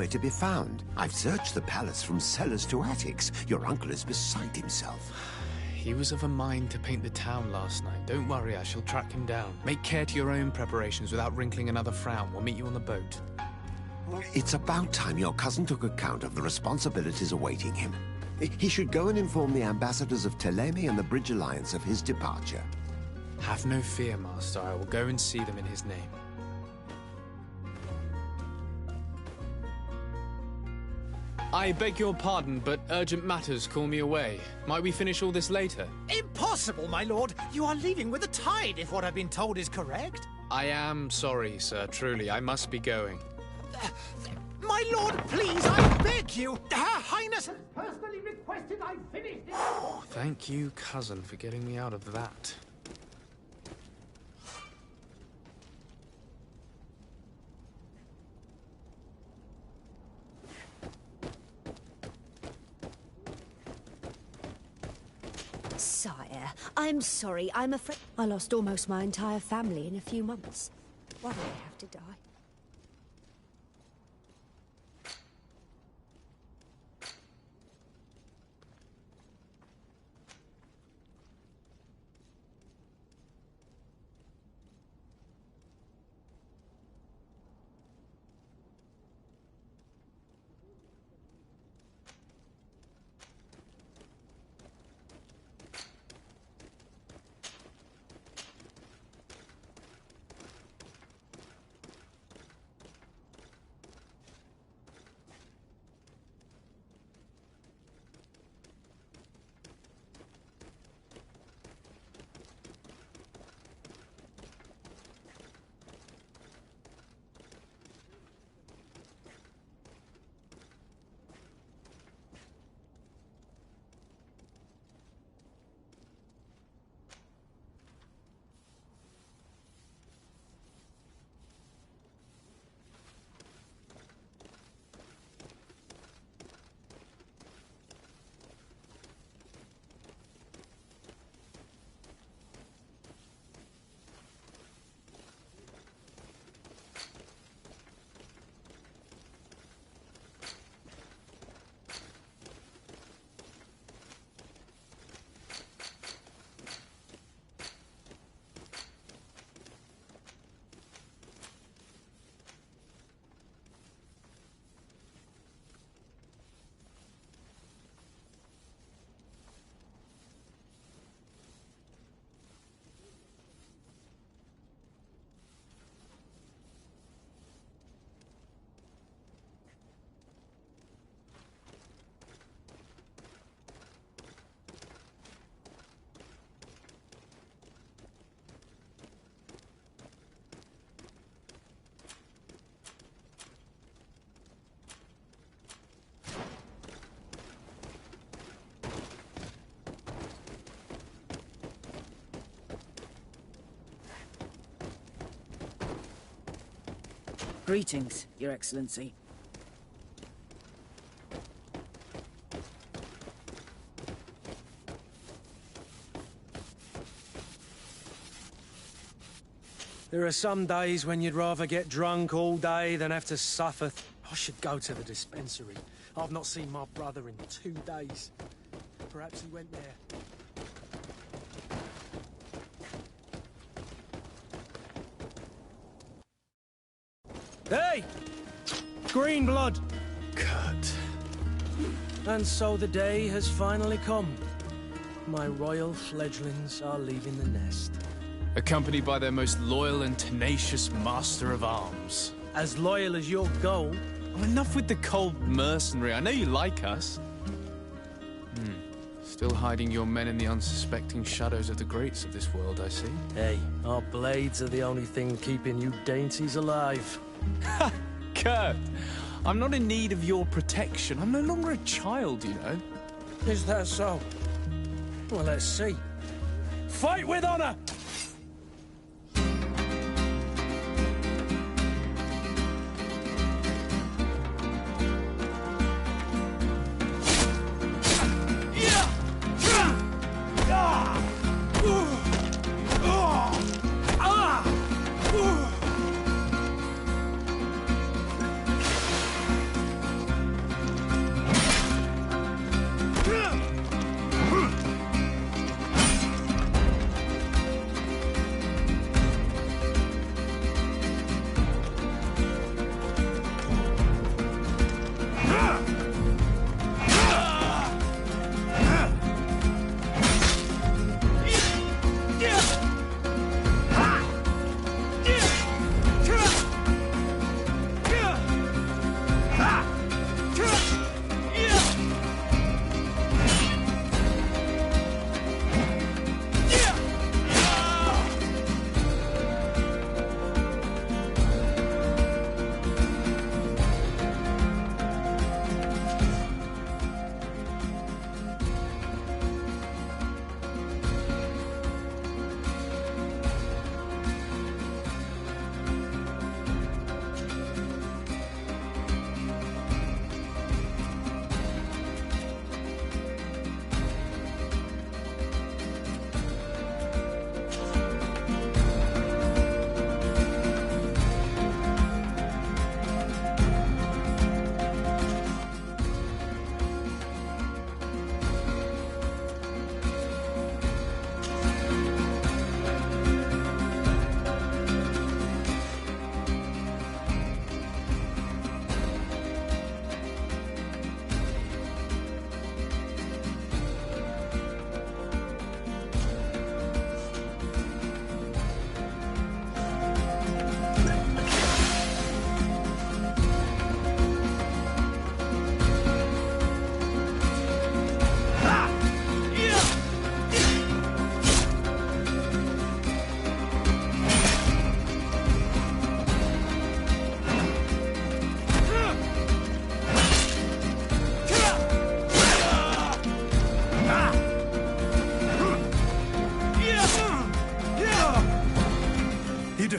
nowhere to be found. I've searched the palace from cellars to attics. Your uncle is beside himself. He was of a mind to paint the town last night. Don't worry, I shall track him down. Make care to your own preparations without wrinkling another frown. We'll meet you on the boat. It's about time your cousin took account of the responsibilities awaiting him. He should go and inform the ambassadors of Teleme and the Bridge Alliance of his departure. Have no fear, Master. I will go and see them in his name. I beg your pardon, but urgent matters call me away. Might we finish all this later? Impossible, my lord! You are leaving with the tide, if what I've been told is correct. I am sorry, sir. Truly, I must be going. My lord, please, I beg you! Her Highness has personally requested I finish this! Oh, thank you, cousin, for getting me out of that. Sire, I'm sorry. I'm afraid I lost almost my entire family in a few months. Why did they have to die? Greetings, Your Excellency. There are some days when you'd rather get drunk all day than have to suffer. I should go to the dispensary. I've not seen my brother in 2 days. Perhaps he went there. Hey! Green blood! Kurt. And so the day has finally come. My royal fledglings are leaving the nest. Accompanied by their most loyal and tenacious master of arms. As loyal as your gold. Well, enough with the cold mercenary. I know you like us. Still hiding your men in the unsuspecting shadows of the greats of this world, I see. Hey, our blades are the only thing keeping you dainties alive. Ha! Kurt! I'm not in need of your protection. I'm no longer a child, you know. Is that so? Well, let's see. Fight with honor!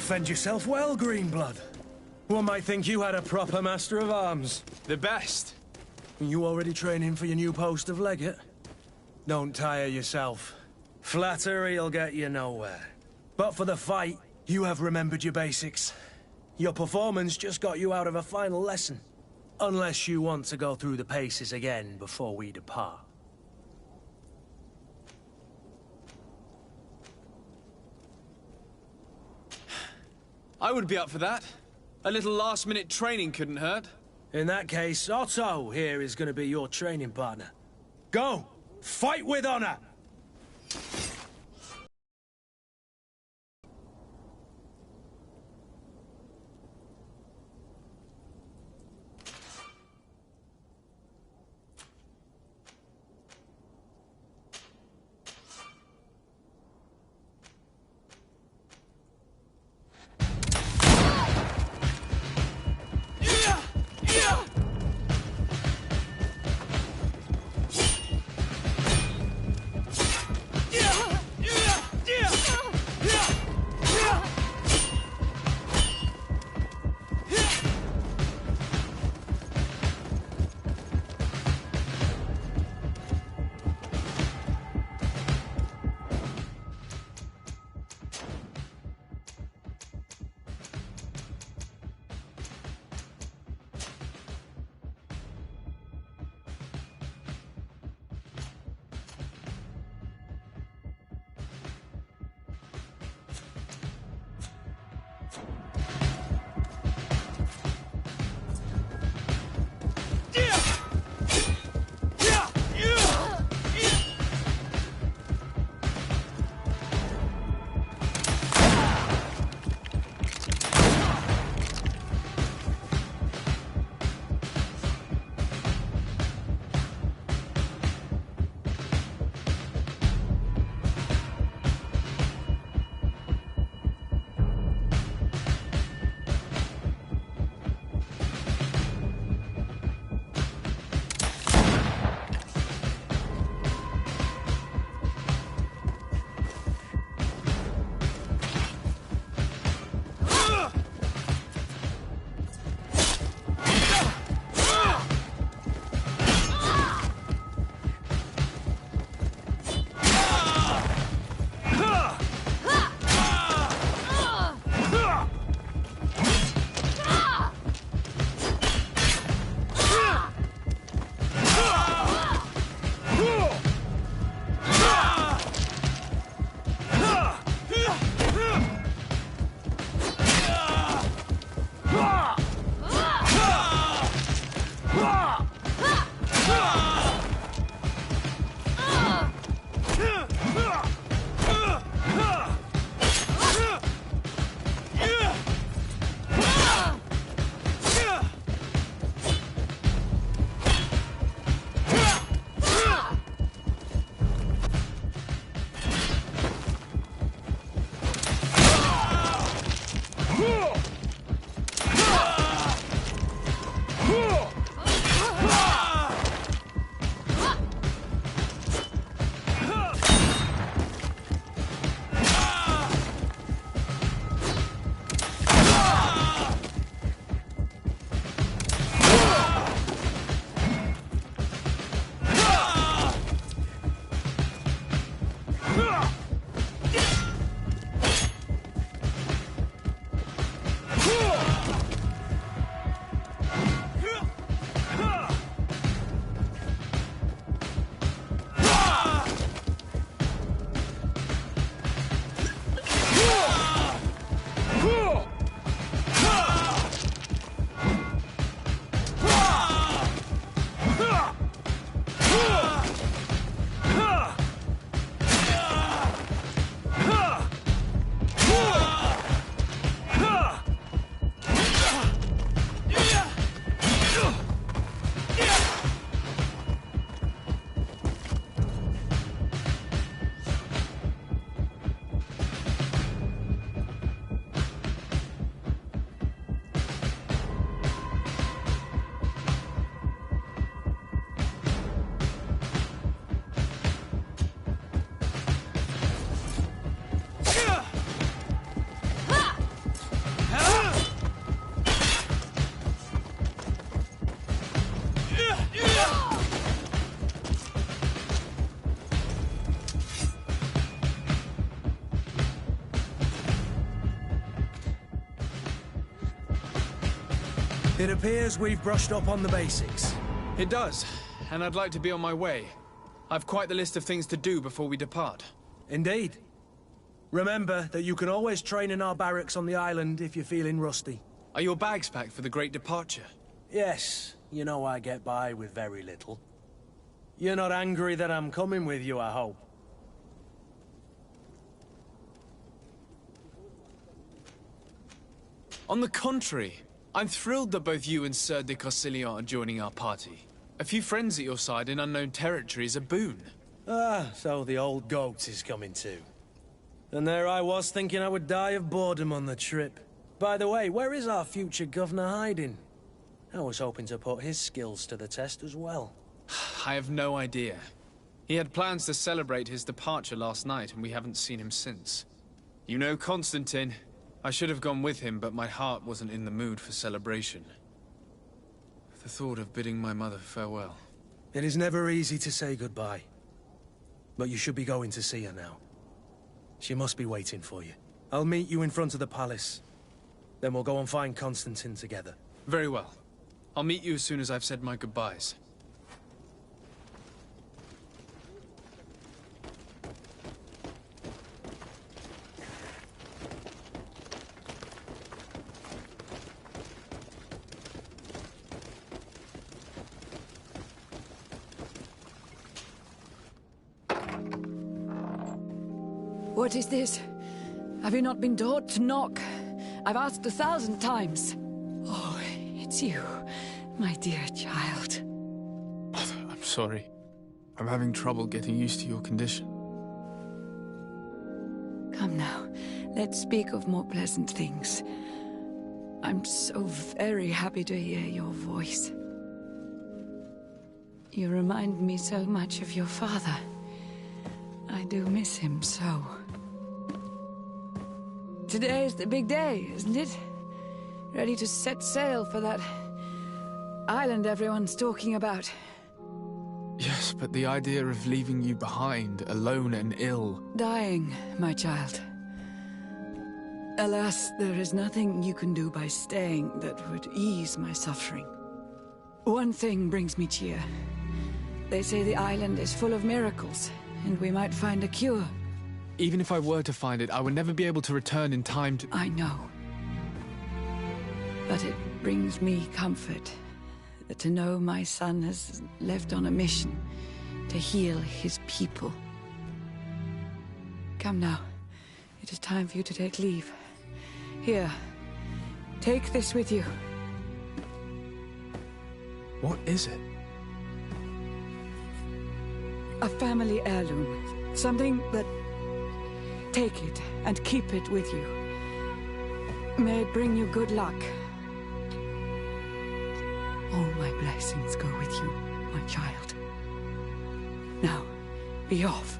defend yourself well, Greenblood. One might think you had a proper master of arms. The best. You already training for your new post of legate? Don't tire yourself. Flattery'll get you nowhere. But for the fight, you have remembered your basics. Your performance just got you out of a final lesson. Unless you want to go through the paces again before we depart. I would be up for that. A little last-minute training couldn't hurt. In that case, Otto here is going to be your training partner. Go! Fight with honor! Yeah! It appears we've brushed up on the basics. It does, and I'd like to be on my way. I've quite the list of things to do before we depart. Indeed. Remember that you can always train in our barracks on the island if you're feeling rusty. Are your bags packed for the great departure? Yes, you know I get by with very little. You're not angry that I'm coming with you, I hope. On the contrary, I'm thrilled that both you and Sir de Corsillon are joining our party. A few friends at your side in unknown territory is a boon. Ah, so the old goat is coming too. And there I was thinking I would die of boredom on the trip. By the way, where is our future governor hiding? I was hoping to put his skills to the test as well. I have no idea. He had plans to celebrate his departure last night, and we haven't seen him since. You know Constantine. I should have gone with him, but my heart wasn't in the mood for celebration. The thought of bidding my mother farewell. It is never easy to say goodbye. But you should be going to see her now. She must be waiting for you. I'll meet you in front of the palace. Then we'll go and find Constantine together. Very well. I'll meet you as soon as I've said my goodbyes. What is this? Have you not been taught to knock? I've asked 1,000 times. Oh, it's you, my dear child. I'm sorry. I'm having trouble getting used to your condition. Come now, let's speak of more pleasant things. I'm so very happy to hear your voice. You remind me so much of your father. I do miss him so. Today is the big day, isn't it? Ready to set sail for that island everyone's talking about. Yes, but the idea of leaving you behind, alone and ill... Dying, my child. Alas, there is nothing you can do by staying that would ease my suffering. One thing brings me cheer. They say the island is full of miracles, and we might find a cure. Even if I were to find it, I would never be able to return in time to... I know. But it brings me comfort to know my son has left on a mission to heal his people. Come now. It is time for you to take leave. Here, take this with you. What is it? A family heirloom. Something that... Take it and keep it with you. May it bring you good luck. All my blessings go with you, my child. Now, be off.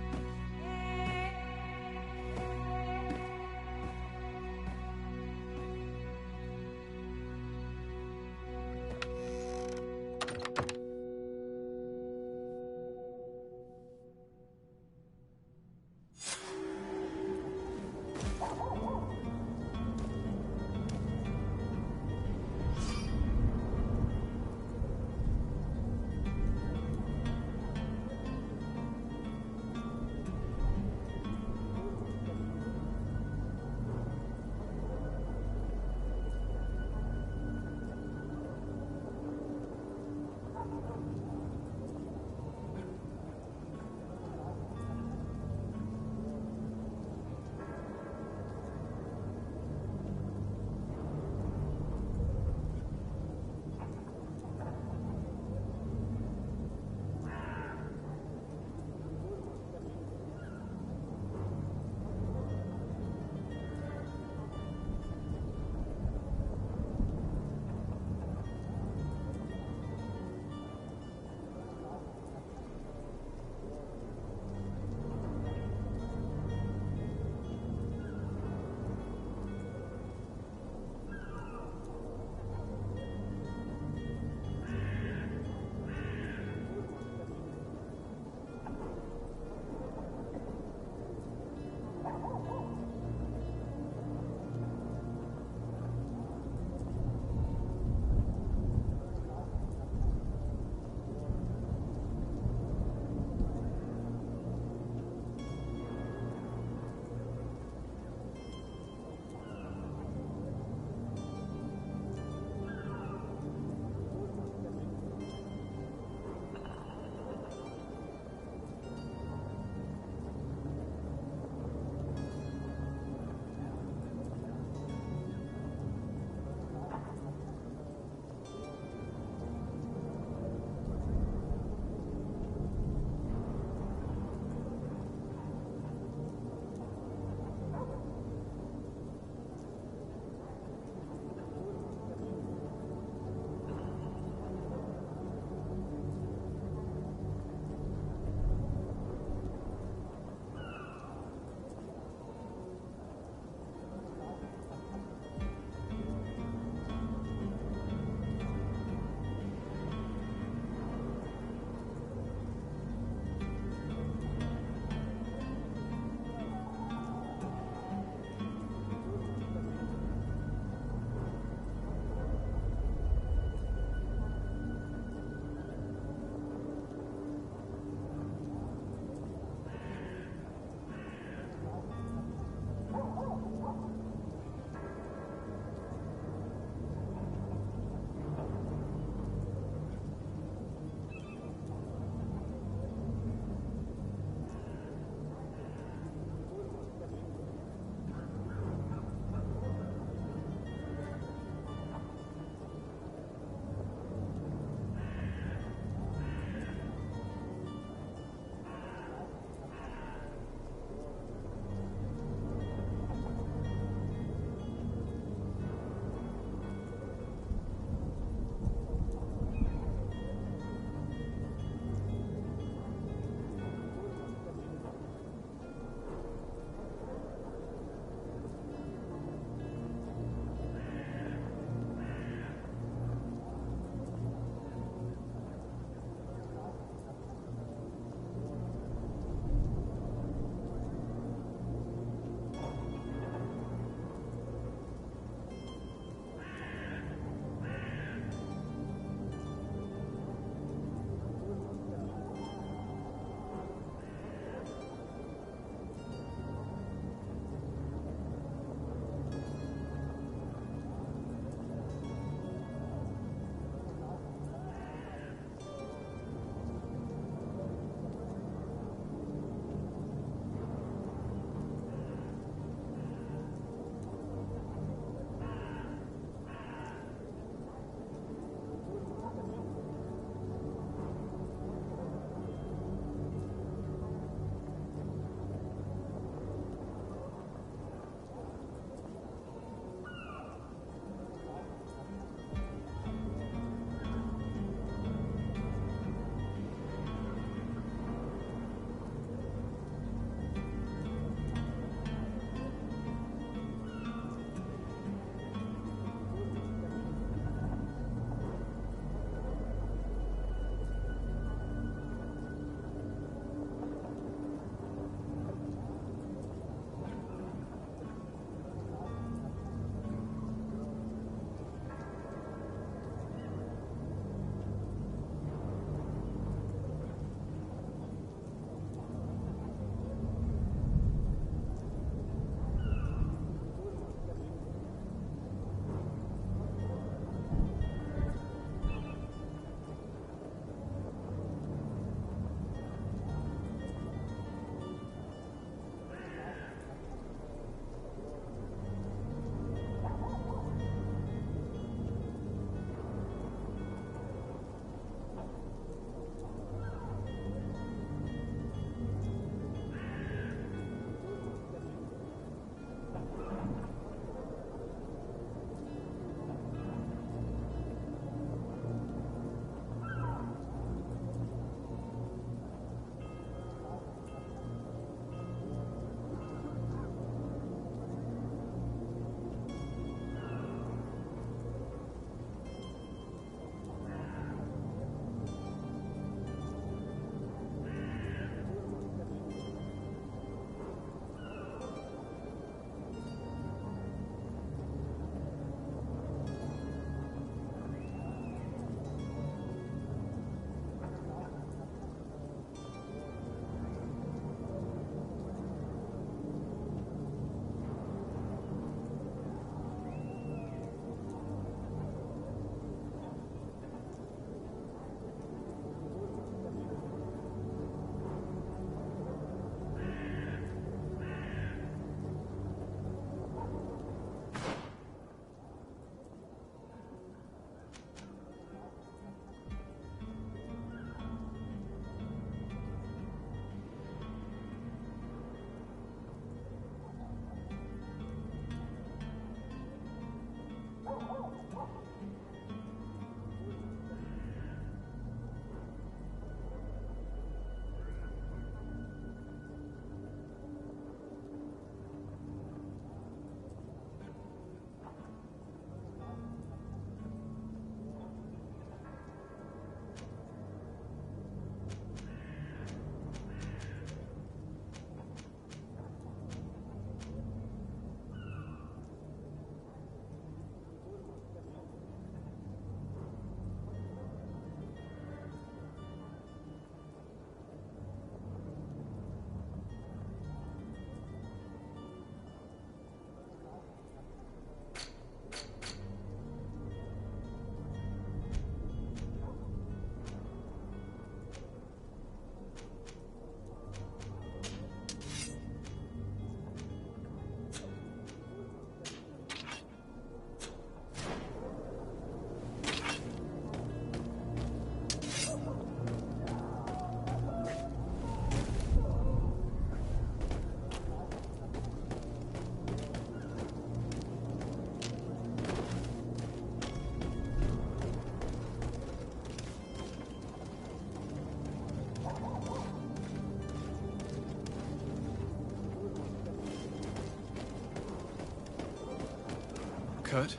Kurt.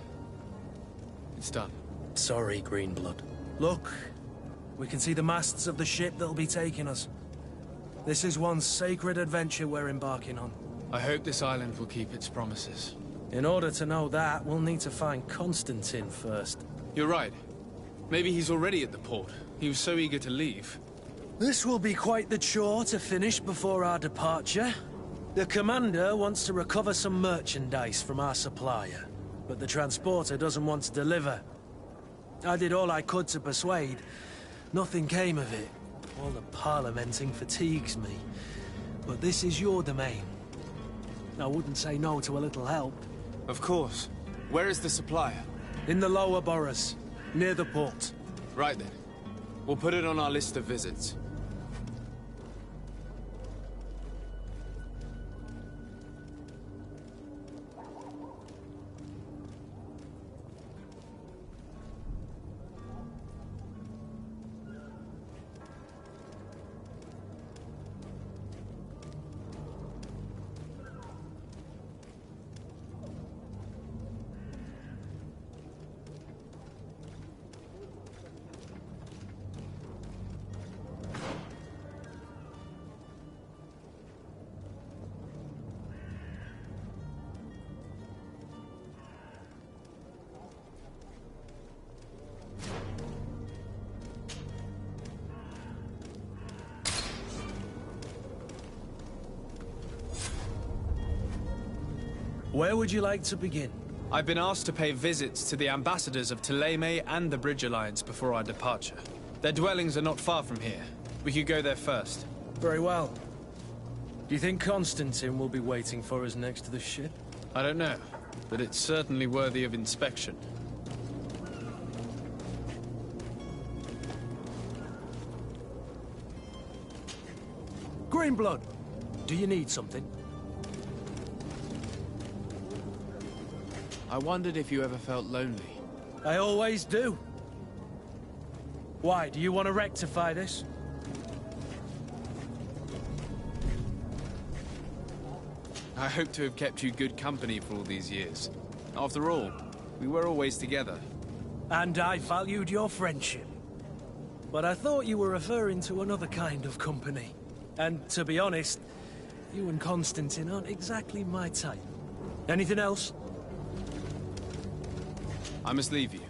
It's done. Sorry, Greenblood. Look, we can see the masts of the ship that'll be taking us. This is one sacred adventure we're embarking on. I hope this island will keep its promises. In order to know that, we'll need to find Constantine first. You're right. Maybe he's already at the port. He was so eager to leave. This will be quite the chore to finish before our departure. The commander wants to recover some merchandise from our supplier, but the transporter doesn't want to deliver. I did all I could to persuade. Nothing came of it. All the parliamenting fatigues me. But this is your domain. I wouldn't say no to a little help. Of course. Where is the supplier? In the lower boroughs, near the port. Right then. We'll put it on our list of visits. Where would you like to begin? I've been asked to pay visits to the ambassadors of Thélème and the Bridge Alliance before our departure. Their dwellings are not far from here. We could go there first. Very well. Do you think Constantine will be waiting for us next to the ship? I don't know, but it's certainly worthy of inspection. Greenblood, do you need something? I wondered if you ever felt lonely. I always do. Why, do you want to rectify this? I hope to have kept you good company for all these years. After all, we were always together. And I valued your friendship. But I thought you were referring to another kind of company. And to be honest, you and Constantine aren't exactly my type. Anything else? I must leave you.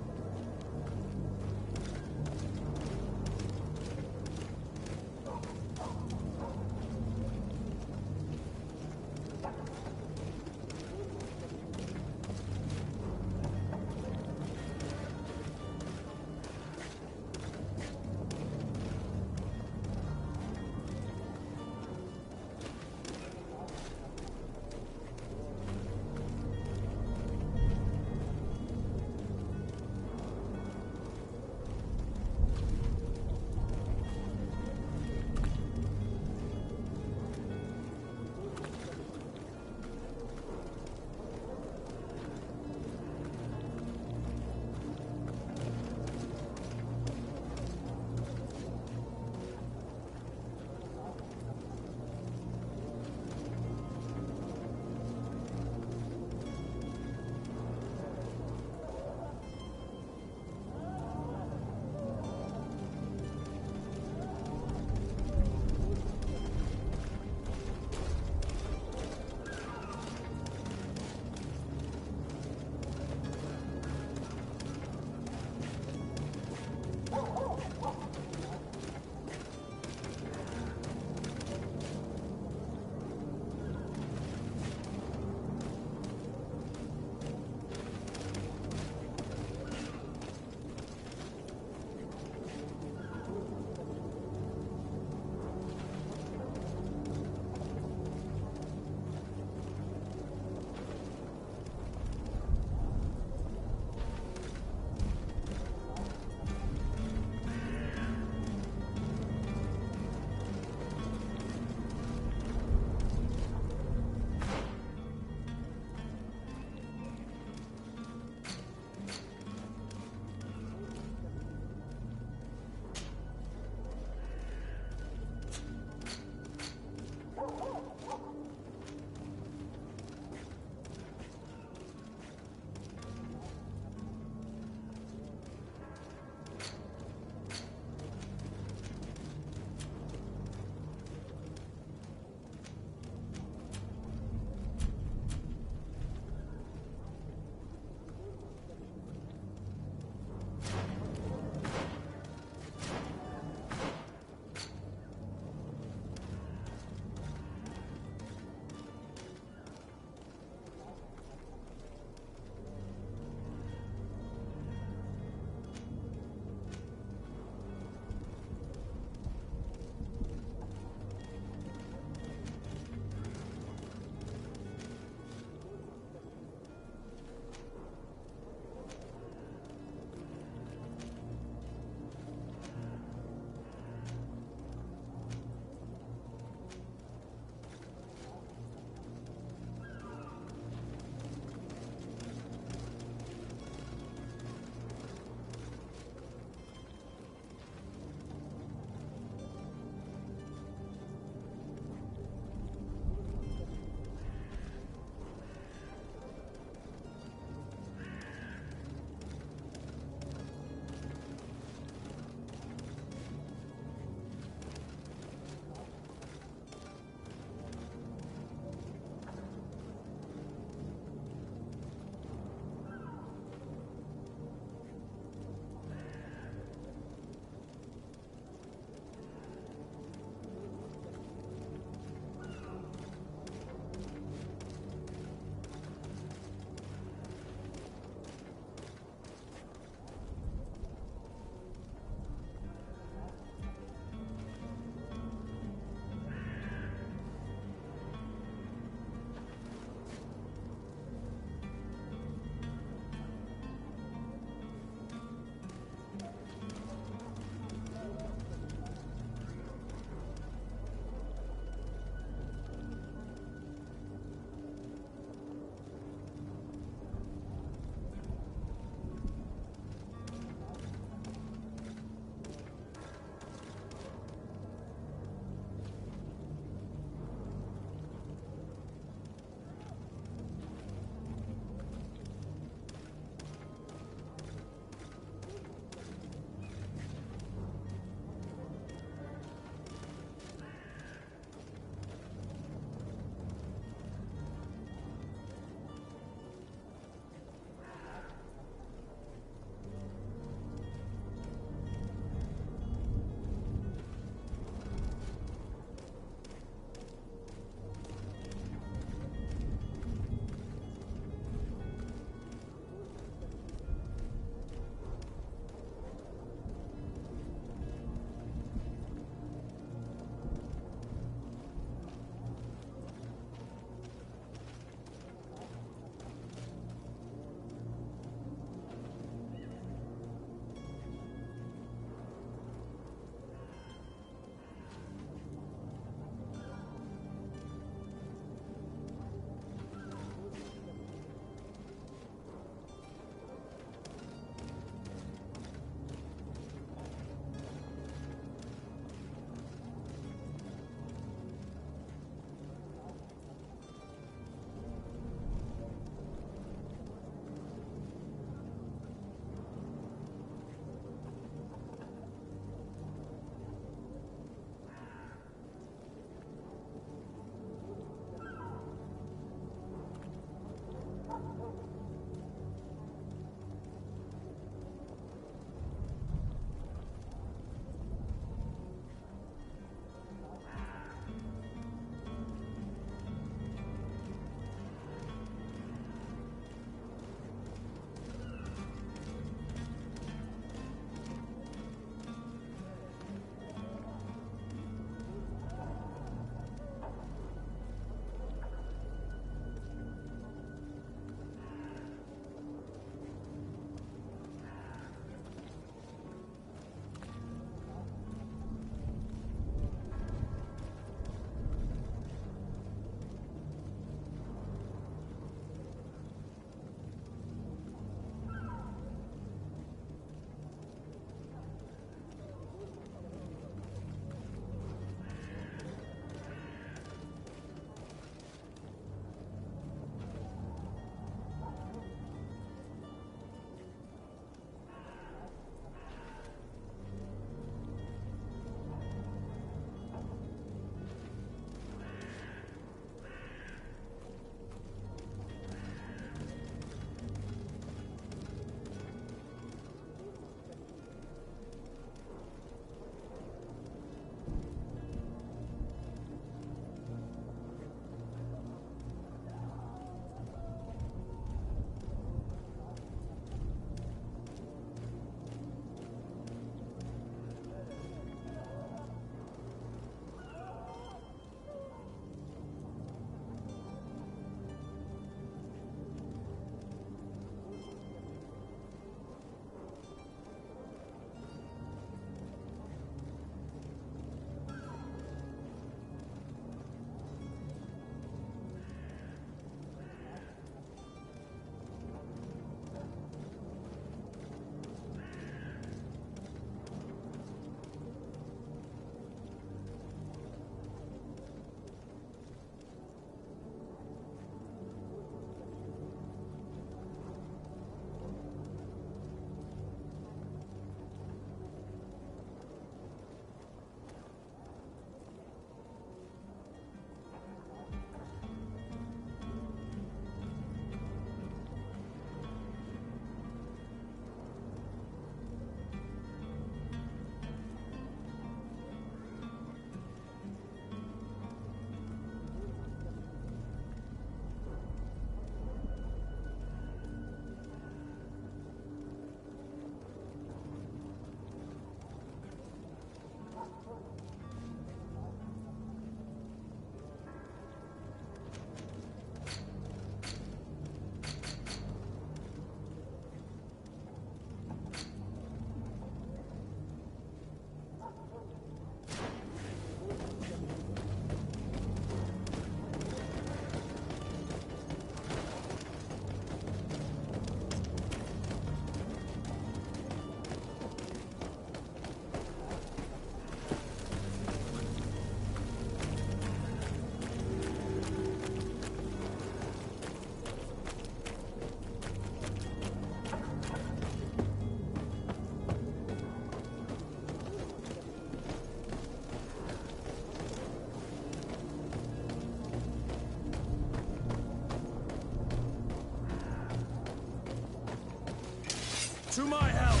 To my help!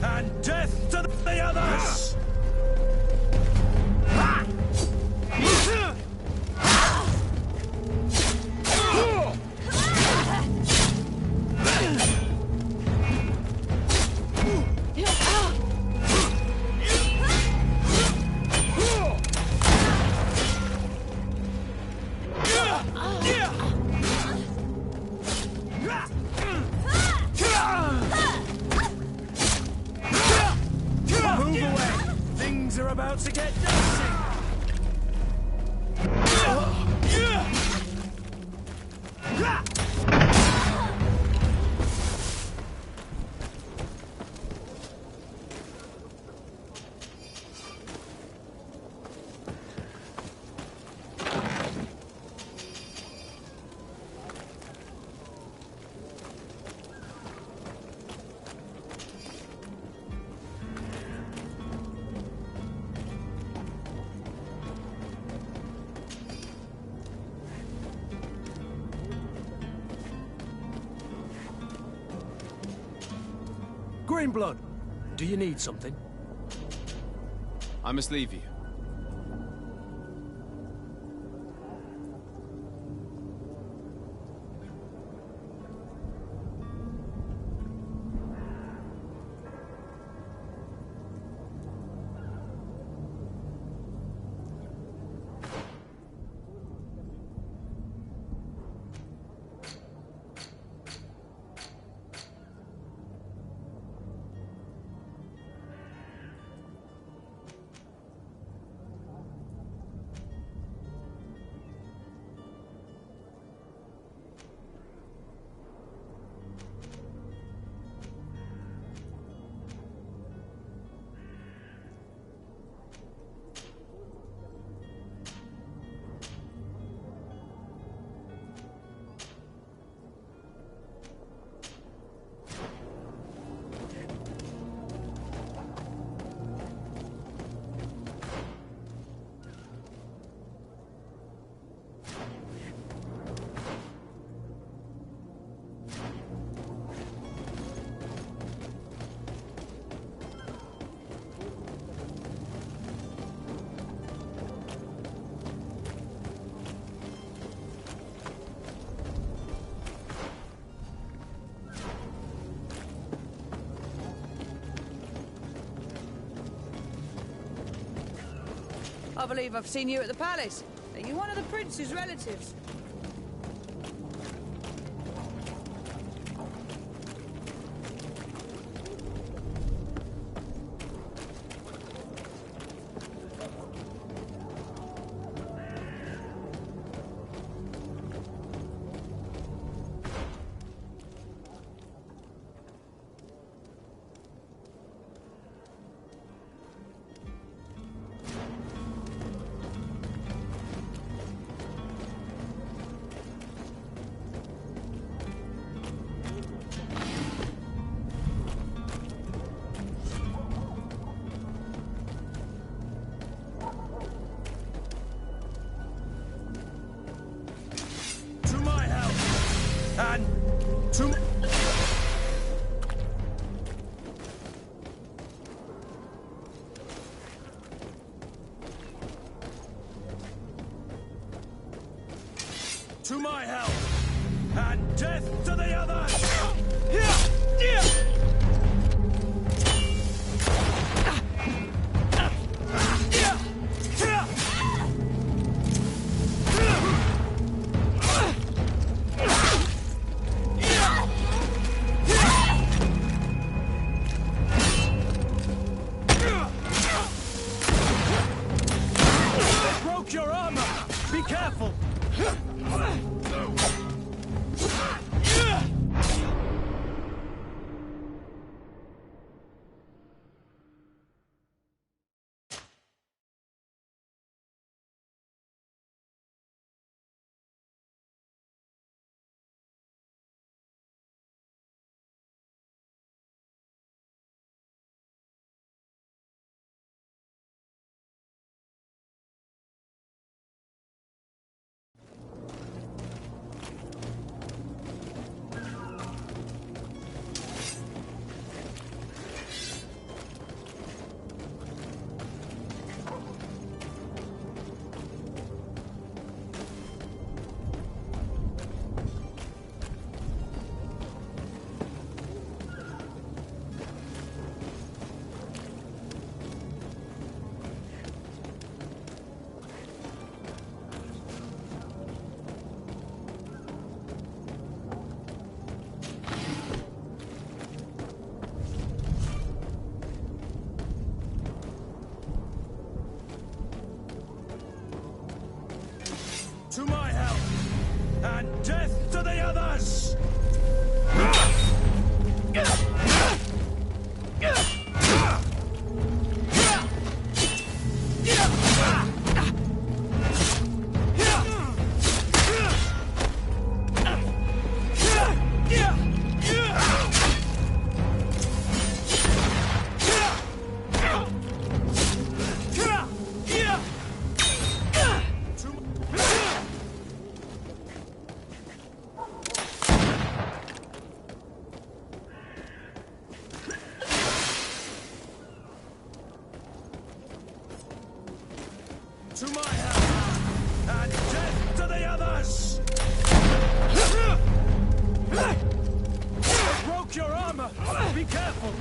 And death to the others! Move away! Things are about to get dicey! Greenblood, do you need something? I must leave you. I believe I've seen you at the palace. Are you one of the prince's relatives? And to... To my help! And death to the others! Broke your armor! Be careful! others! To my house! And death to the others! Broke your armor! Be careful!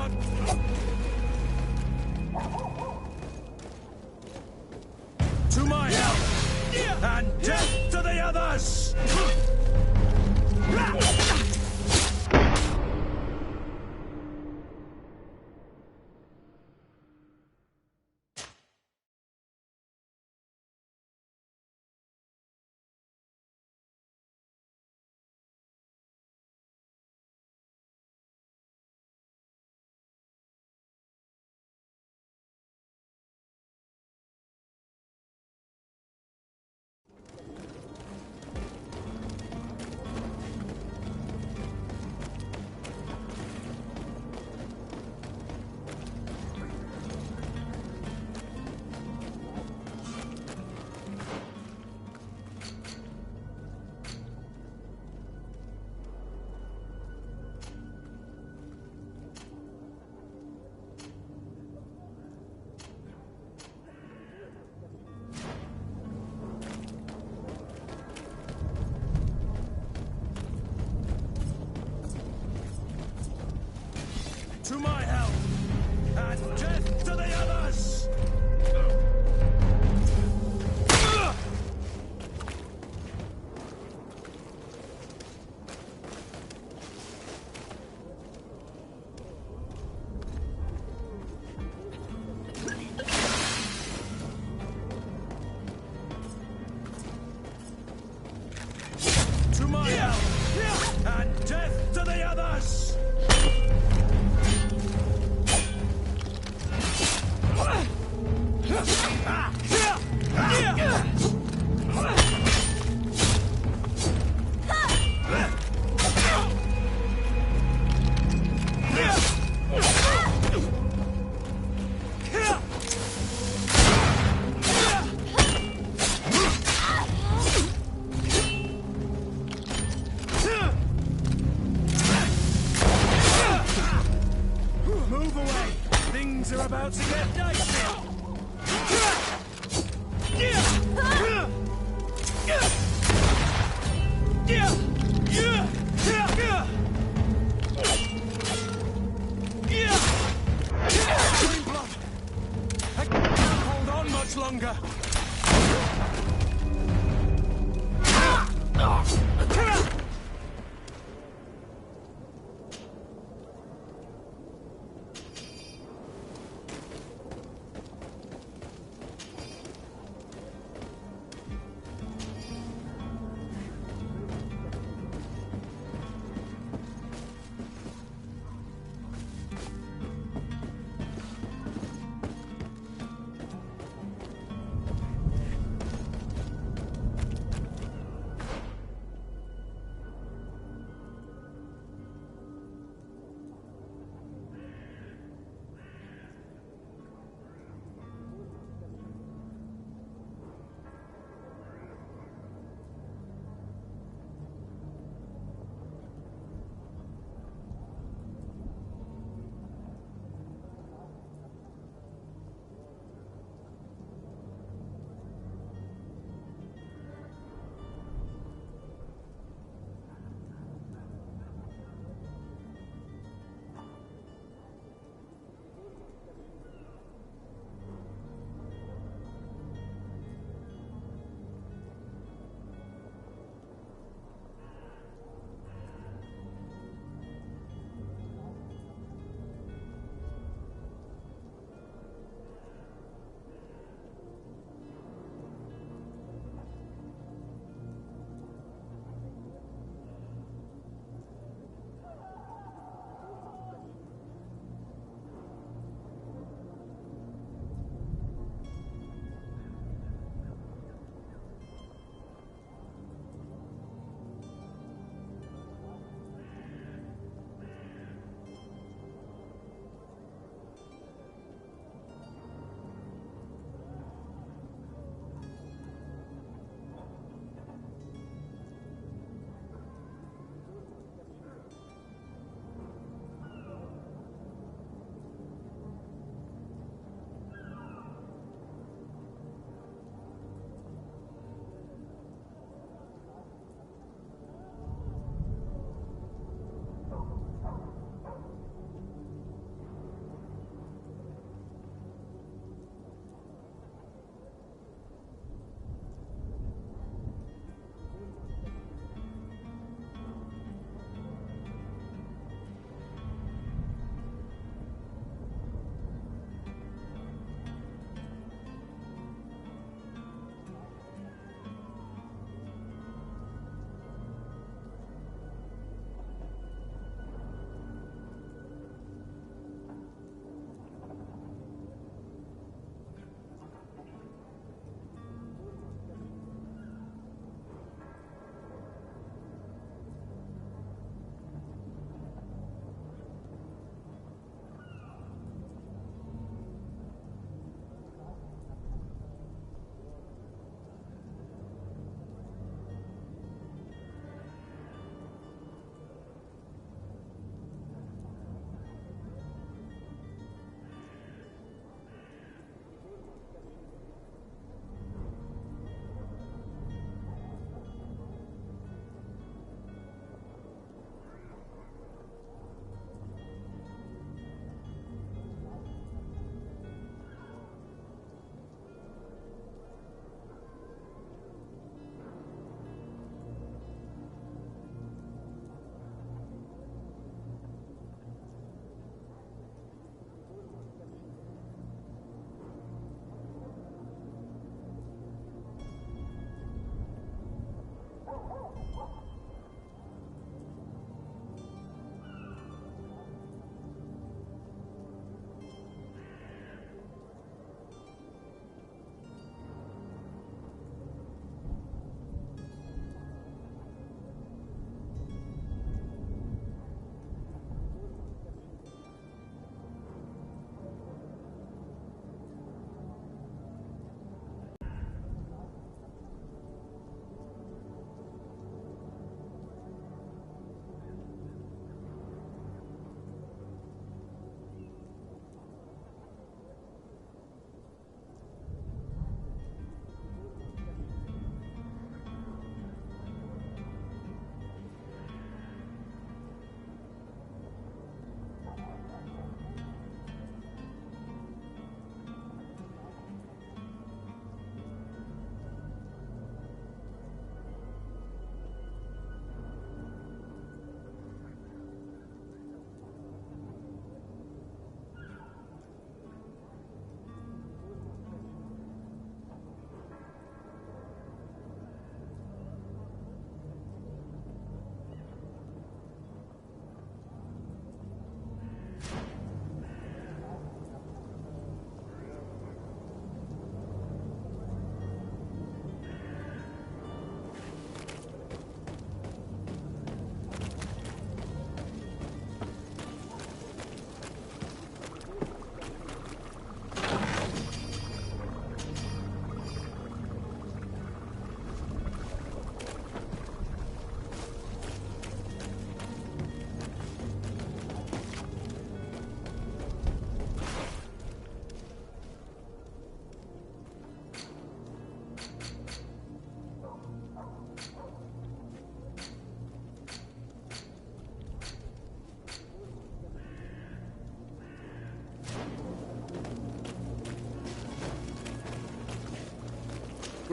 To my help! And death to the others! To my help! And death to the others! To my help! And death to the others! Move away! Things are about to get dicey! Green blood! I can't hold on much longer!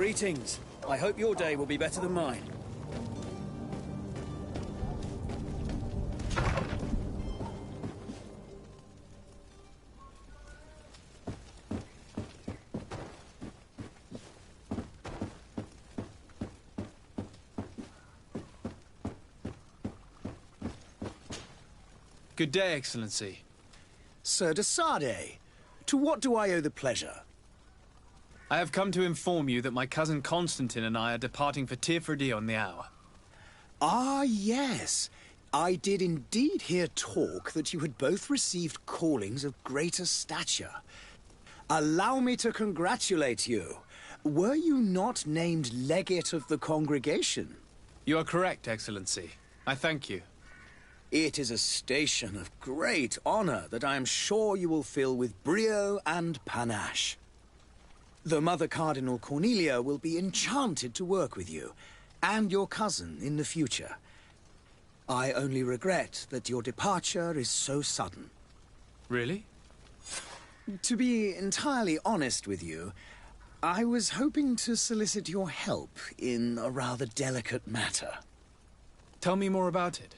Greetings. I hope your day will be better than mine. Good day, Excellency. Sir de Sade, to what do I owe the pleasure? I have come to inform you that my cousin Constantine and I are departing for Tirfredi on the hour. Ah, yes. I did indeed hear talk that you had both received callings of greater stature. Allow me to congratulate you. Were you not named legate of the congregation? You are correct, Excellency. I thank you. It is a station of great honor that I am sure you will fill with brio and panache. The Mother Cardinal Cornelia will be enchanted to work with you, and your cousin in the future. I only regret that your departure is so sudden. Really? To be entirely honest with you, I was hoping to solicit your help in a rather delicate matter. Tell me more about it.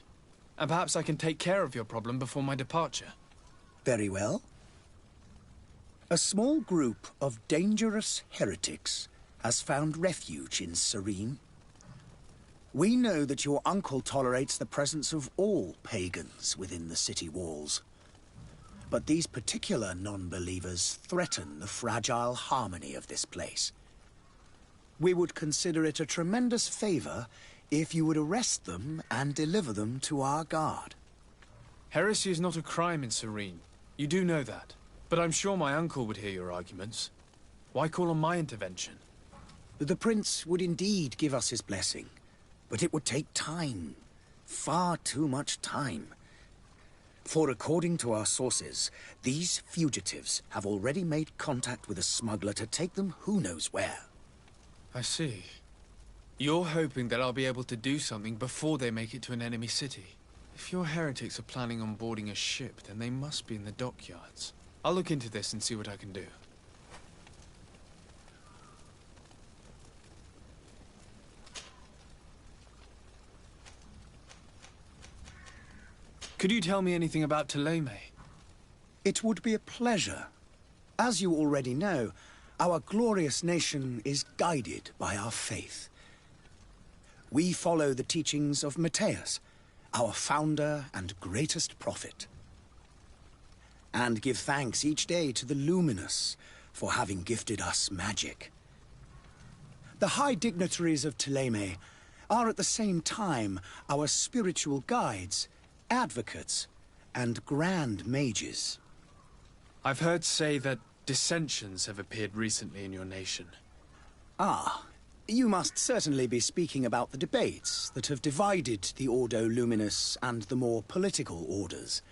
And perhaps I can take care of your problem before my departure. Very well. A small group of dangerous heretics has found refuge in Serene. We know that your uncle tolerates the presence of all pagans within the city walls. But these particular non-believers threaten the fragile harmony of this place. We would consider it a tremendous favor if you would arrest them and deliver them to our guard. Heresy is not a crime in Serene. You do know that. But I'm sure my uncle would hear your arguments. Why call on my intervention? The prince would indeed give us his blessing, but it would take time. Far too much time. For according to our sources, these fugitives have already made contact with a smuggler to take them who knows where. I see. You're hoping that I'll be able to do something before they make it to an enemy city. If your heretics are planning on boarding a ship, then they must be in the dockyards. I'll look into this and see what I can do. Could you tell me anything about Thélème? It would be a pleasure. As you already know, our glorious nation is guided by our faith. We follow the teachings of Matthias, our founder and greatest prophet. And give thanks each day to the Luminous for having gifted us magic. The high dignitaries of Thélème are at the same time our spiritual guides, advocates, and grand mages. I've heard say that dissensions have appeared recently in your nation. Ah, you must certainly be speaking about the debates that have divided the Ordo Luminous and the more political orders.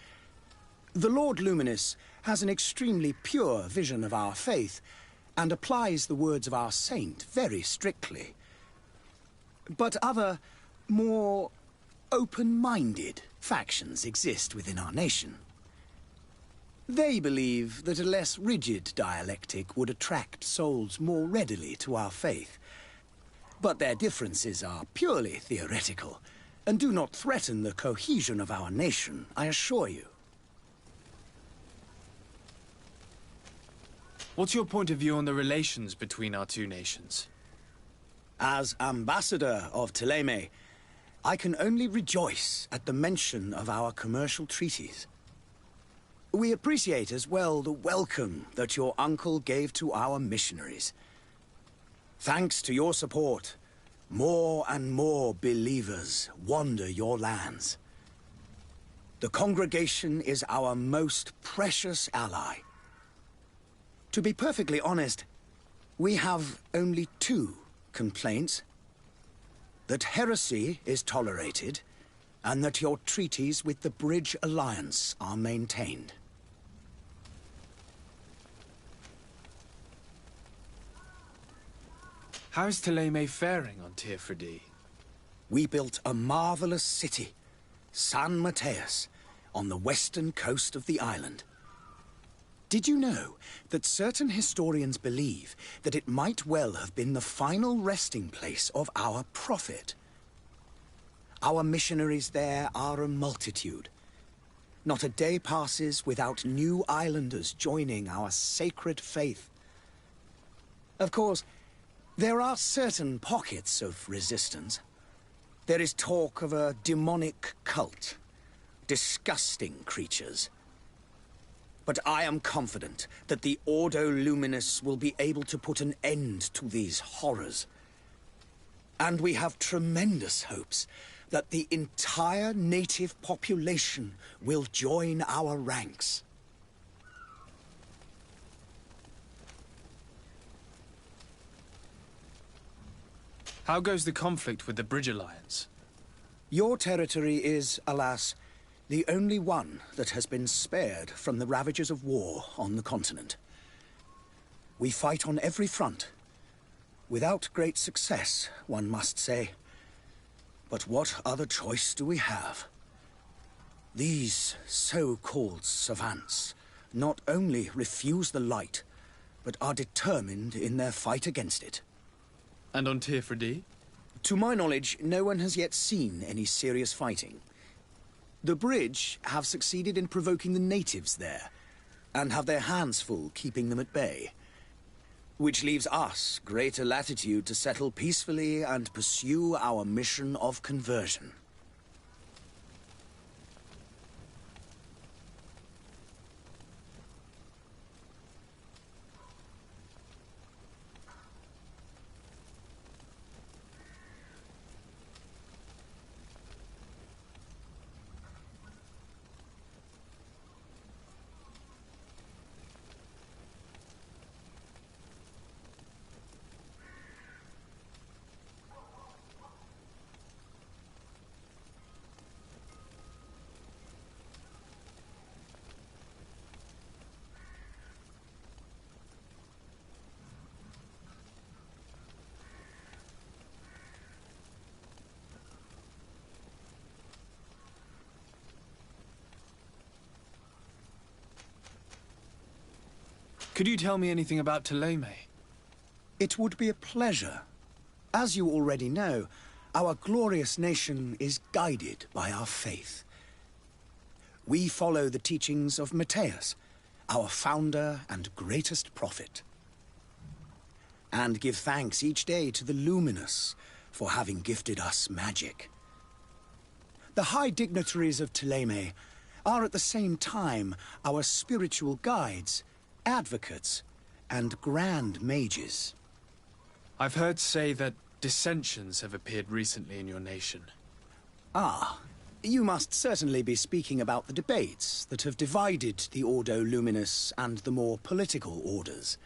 The Lord Luminous has an extremely pure vision of our faith and applies the words of our saint very strictly. But other, more open-minded factions exist within our nation. They believe that a less rigid dialectic would attract souls more readily to our faith. But their differences are purely theoretical, and do not threaten the cohesion of our nation, I assure you. What's your point of view on the relations between our two nations? As ambassador of Thélème, I can only rejoice at the mention of our commercial treaties. We appreciate as well the welcome that your uncle gave to our missionaries. Thanks to your support, more and more believers wander your lands. The congregation is our most precious ally. To be perfectly honest, we have only two complaints. That heresy is tolerated, and that your treaties with the Bridge Alliance are maintained. How is Thélème faring on Tirfredi? We built a marvelous city, San Matthias, on the western coast of the island. Did you know that certain historians believe that it might well have been the final resting place of our prophet? Our missionaries there are a multitude. Not a day passes without new islanders joining our sacred faith. Of course, there are certain pockets of resistance. There is talk of a demonic cult. Disgusting creatures. But I am confident that the Ordo Luminus will be able to put an end to these horrors. And we have tremendous hopes that the entire native population will join our ranks. How goes the conflict with the Bridge Alliance? Your territory is, alas, the only one that has been spared from the ravages of war on the continent. We fight on every front. Without great success, one must say. But what other choice do we have? These so-called savants not only refuse the light, but are determined in their fight against it. And on Tirfredi? To my knowledge, no one has yet seen any serious fighting. The Bridge have succeeded in provoking the natives there, and have their hands full keeping them at bay. Which leaves us greater latitude to settle peacefully and pursue our mission of conversion. Could you tell me anything about Thélème? It would be a pleasure. As you already know, our glorious nation is guided by our faith. We follow the teachings of Matthias, our founder and greatest prophet. And give thanks each day to the Luminous for having gifted us magic. The high dignitaries of Thélème are at the same time our spiritual guides, advocates, and grand mages. I've heard say that dissensions have appeared recently in your nation. Ah, you must certainly be speaking about the debates that have divided the Ordo Luminus and the more political orders.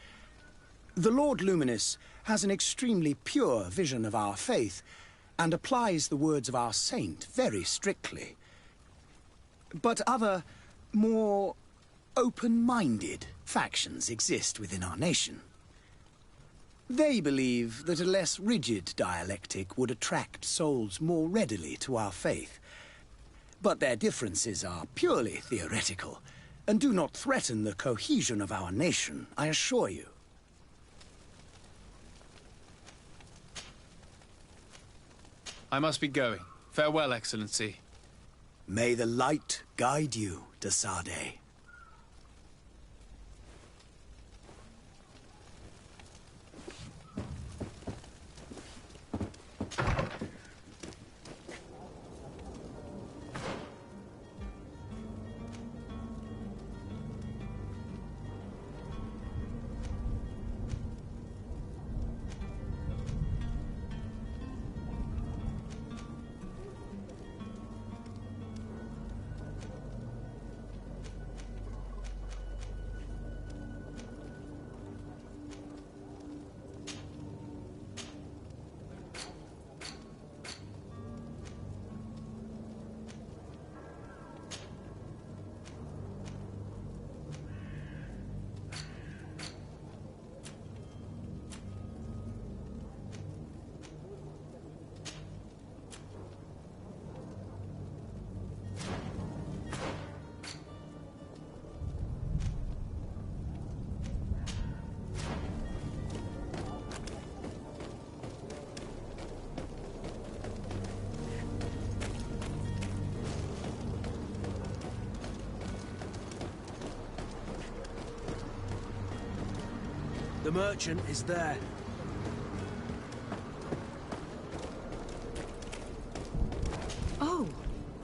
The Lord Luminous has an extremely pure vision of our faith, and applies the words of our saint very strictly. But other, more open-minded factions exist within our nation. They believe that a less rigid dialectic would attract souls more readily to our faith. But their differences are purely theoretical, and do not threaten the cohesion of our nation, I assure you. I must be going. Farewell, Excellency. May the light guide you, de Sade. The merchant is there. Oh,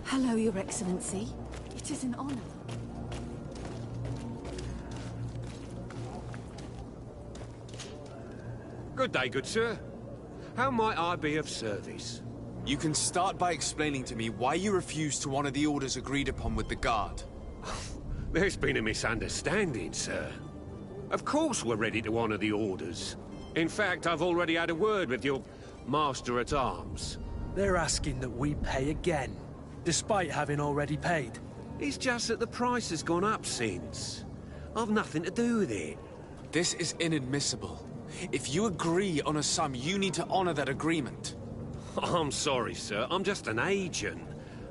hello, Your Excellency. It is an honor. Good day, good sir. How might I be of service? You can start by explaining to me why you refuse to honor the orders agreed upon with the guard. There's been a misunderstanding, sir. Of course we're ready to honor the orders. In fact, I've already had a word with your master-at-arms. They're asking that we pay again, despite having already paid. It's just that the price has gone up since. I've nothing to do with it. This is inadmissible. If you agree on a sum, you need to honor that agreement. I'm sorry, sir. I'm just an agent.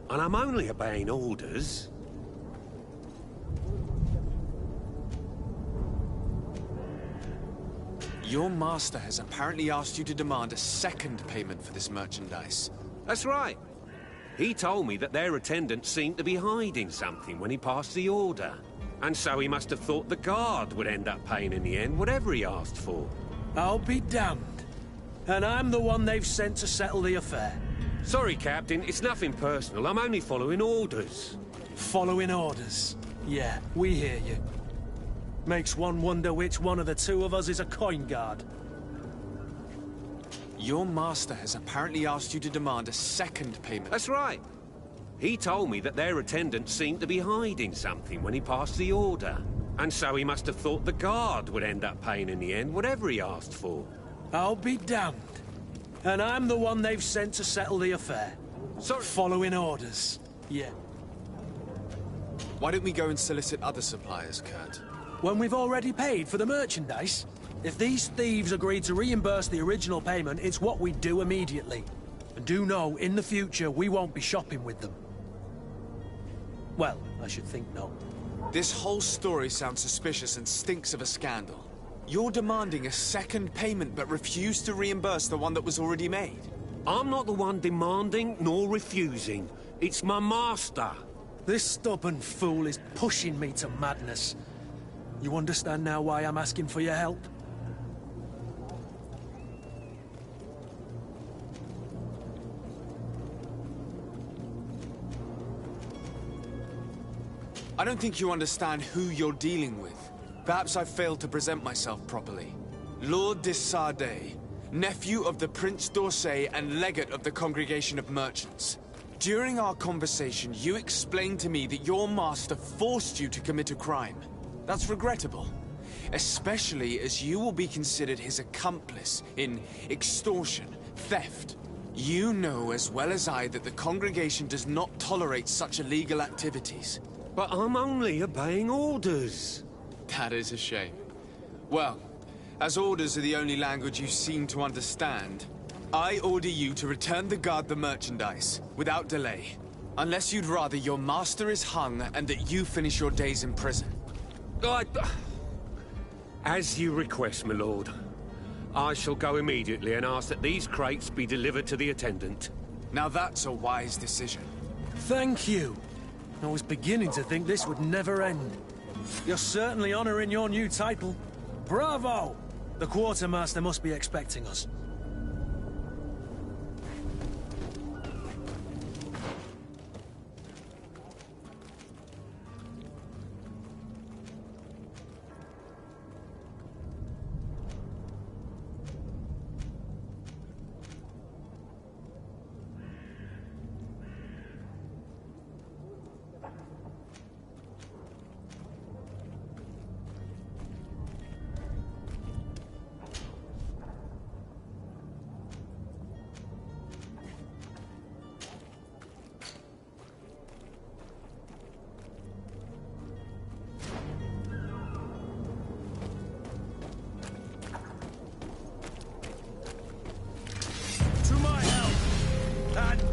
And I'm only obeying orders. Your master has apparently asked you to demand a second payment for this merchandise. That's right. He told me that their attendant seemed to be hiding something when he passed the order. And so he must have thought the guard would end up paying in the end, whatever he asked for. I'll be damned. And I'm the one they've sent to settle the affair. Sorry, Captain. It's nothing personal. I'm only following orders. Following orders. Yeah, we hear you. Makes one wonder which one of the two of us is a coin guard. Your master has apparently asked you to demand a second payment. That's right. He told me that their attendant seemed to be hiding something when he passed the order. And so he must have thought the guard would end up paying in the end, whatever he asked for. I'll be damned. And I'm the one they've sent to settle the affair. Sorry. Following orders. Yeah. Why don't we go and solicit other suppliers, Kurt? When we've already paid for the merchandise? If these thieves agreed to reimburse the original payment, it's what we do immediately. And do know, in the future, we won't be shopping with them. Well, I should think no. This whole story sounds suspicious and stinks of a scandal. You're demanding a second payment but refuse to reimburse the one that was already made. I'm not the one demanding nor refusing. It's my master. This stubborn fool is pushing me to madness. You understand now why I'm asking for your help? I don't think you understand who you're dealing with. Perhaps I failed to present myself properly. Lord de Sardet, nephew of the Prince d'Orsay and legate of the Congregation of Merchants. During our conversation, you explained to me that your master forced you to commit a crime. That's regrettable, especially as you will be considered his accomplice in extortion, theft. You know as well as I that the Congregation does not tolerate such illegal activities. But I'm only obeying orders. That is a shame. Well, as orders are the only language you seem to understand, I order you to return the guard the merchandise, without delay. Unless you'd rather your master is hung and that you finish your days in prison. As you request, my lord. I shall go immediately and ask that these crates be delivered to the attendant. Now that's a wise decision. Thank you. I was beginning to think this would never end. You're certainly honoring your new title. Bravo! The quartermaster must be expecting us.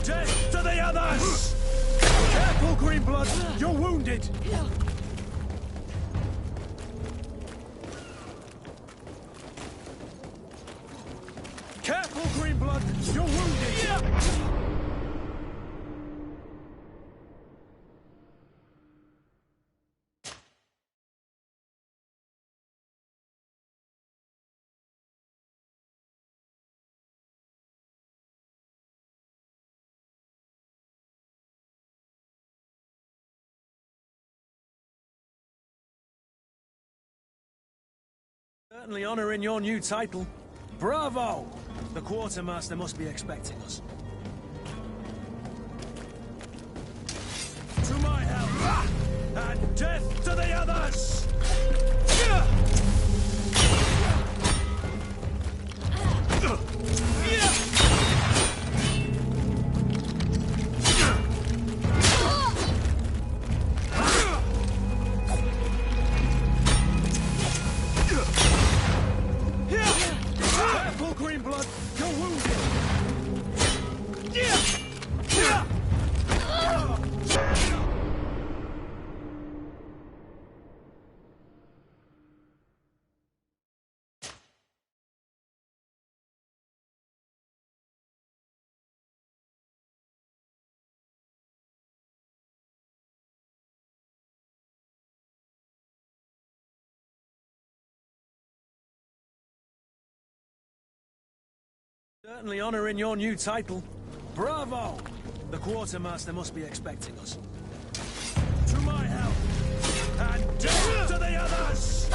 Death to the others! Careful, Greenblood! You're wounded! Careful, Greenblood! You're wounded! Certainly honoring your new title. Bravo! The quartermaster must be expecting us. To my help! And death to the others! Careful, Greenblood! You're wounded! Certainly honoring your new title. Bravo! The quartermaster must be expecting us. To my help! And death to the others!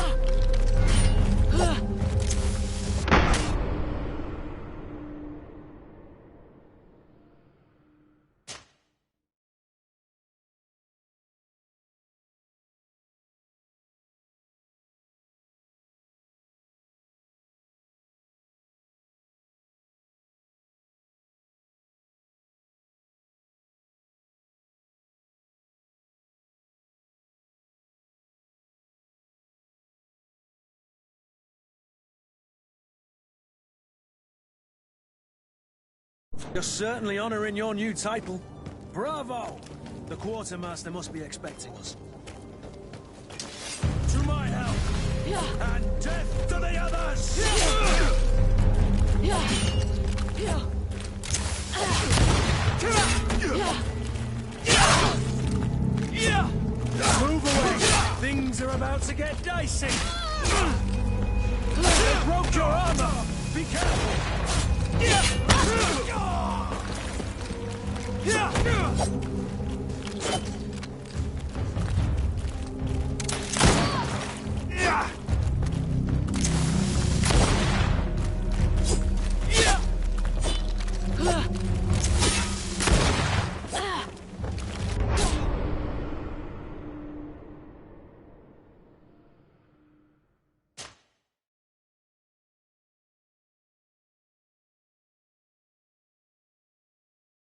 You're certainly honoring your new title. Bravo! The quartermaster must be expecting us. To my help! And death to the others! Move away! Things are about to get dicey! They broke your armor! Be careful!